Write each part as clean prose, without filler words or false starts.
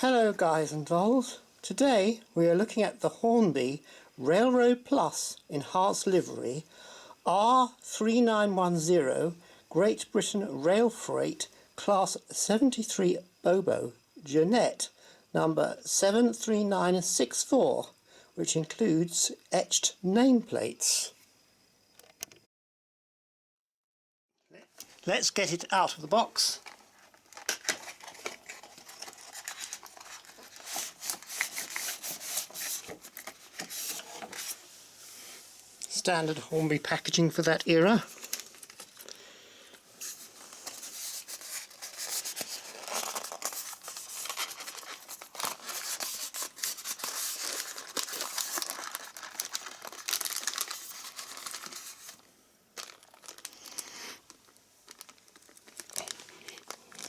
Hello guys and dolls. Today we are looking at the Hornby Railroad Plus in Hearts livery R3910 Great Britain Rail Freight Class 73 Bobo Jeanette number 73964, which includes etched nameplates. Let's get it out of the box. Standard Hornby packaging for that era.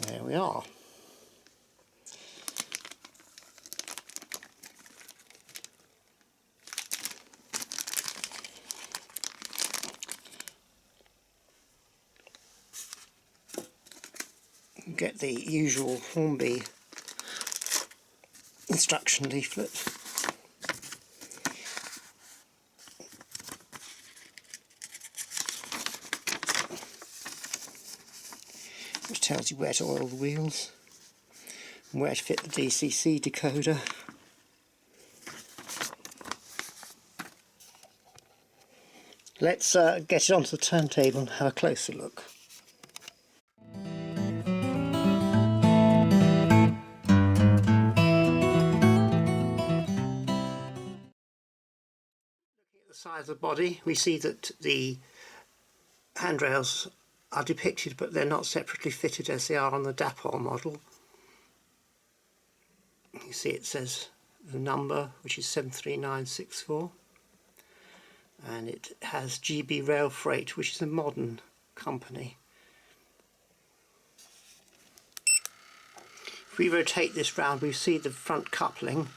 There we are. Get the usual Hornby instruction leaflet. Which tells you where to oil the wheels and where to fit the DCC decoder. Let's get it onto the turntable and have a closer look. The size of the body, we see that the handrails are depicted, but they're not separately fitted as they are on the Dapol model. You see it says the number, which is 73964, and it has GB Rail Freight, which is a modern company. If we rotate this round, we see the front coupling,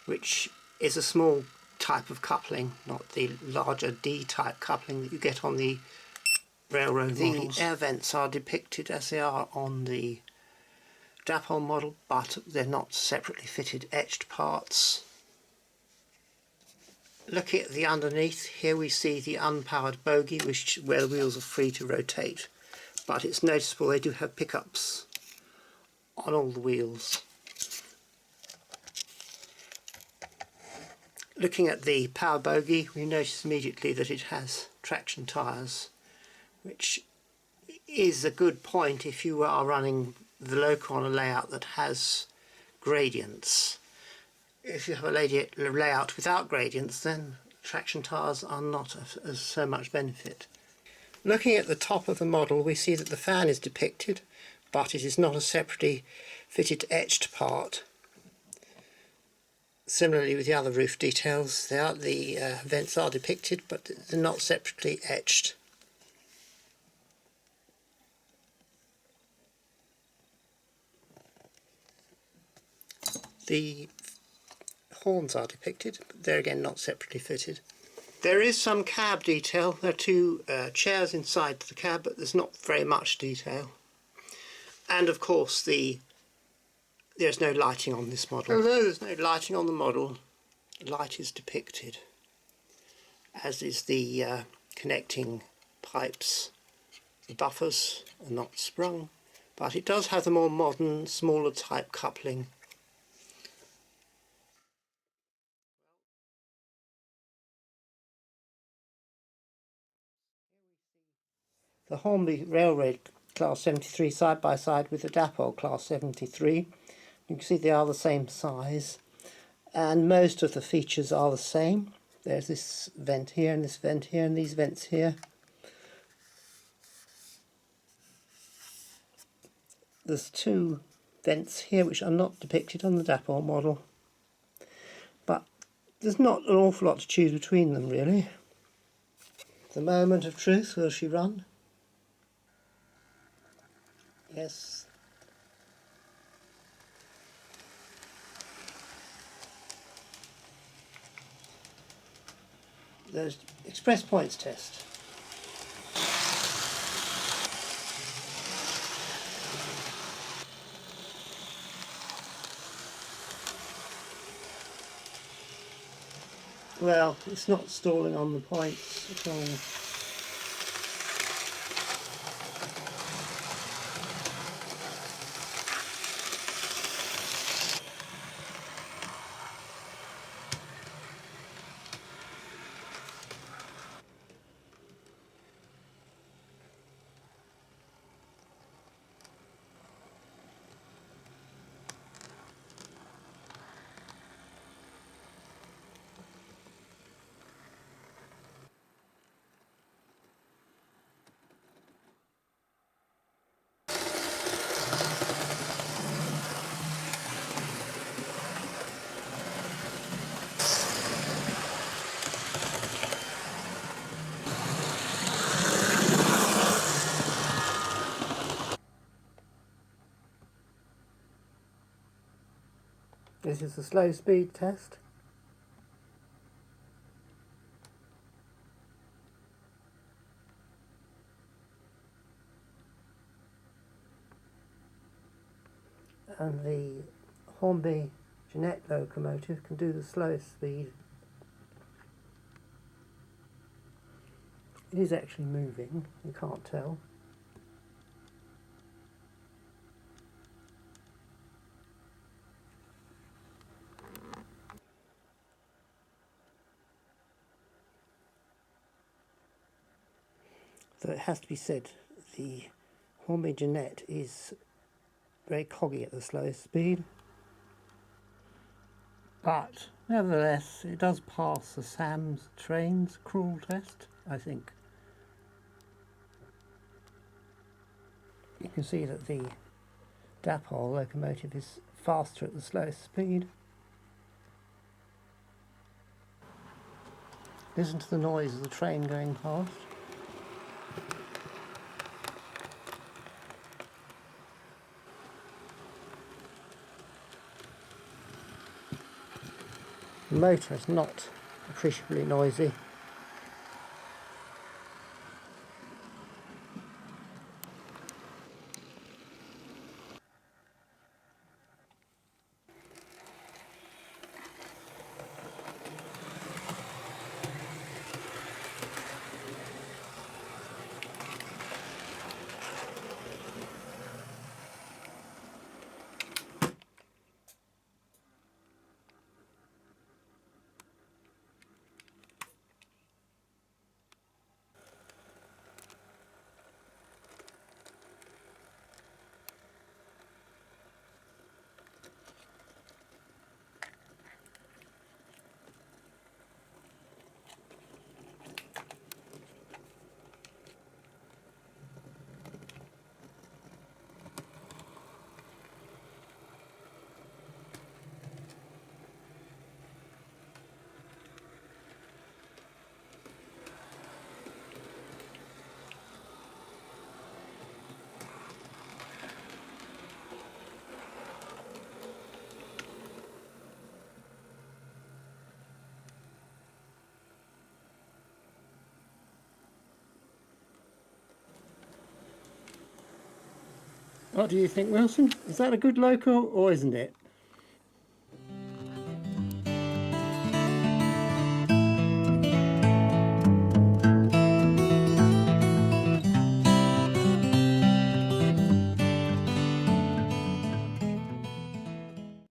which is a small type of coupling, not the larger D-type coupling that you get on the railroad models. The air vents are depicted as they are on the Dapol model, but they're not separately fitted etched parts. Looking at the underneath, here we see the unpowered bogie, where the wheels are free to rotate, but it's noticeable they do have pickups on all the wheels. Looking at the power bogie, we notice immediately that it has traction tyres, which is a good point if you are running the loco on a layout that has gradients. If you have a layout without gradients, then traction tyres are not of so much benefit. Looking at the top of the model, we see that the fan is depicted, but it is not a separately fitted etched part. Similarly with the other roof details, the vents are depicted, but they're not separately etched. The horns are depicted, but they're again not separately fitted. There is some cab detail. There are two chairs inside the cab, but there's not very much detail. And of course there's no lighting on this model. Although there's no lighting on the model, light is depicted, as is the connecting pipes. The buffers are not sprung, but it does have the more modern, smaller type coupling. The Hornby Railroad Class 73 side by side with the Dapol Class 73. You can see they are the same size, and most of the features are the same. There's this vent here and this vent here and these vents here. There's two vents here which are not depicted on the Dapol model, but there's not an awful lot to choose between them really. The moment of truth, will she run? Yes. There's express points test. Well, it's not stalling on the points at all. This is the slow speed test. And the Hornby Jeanette locomotive can do the slowest speed. It is actually moving, you can't tell. Though it has to be said, the Hornby Jeanette is very coggy at the slowest speed. But nevertheless, it does pass the Sam's trains crawl test, I think. You can see that the Dapol locomotive is faster at the slowest speed. Listen to the noise of the train going past. The motor is not appreciably noisy. What do you think, Wilson? Is that a good loco or isn't it?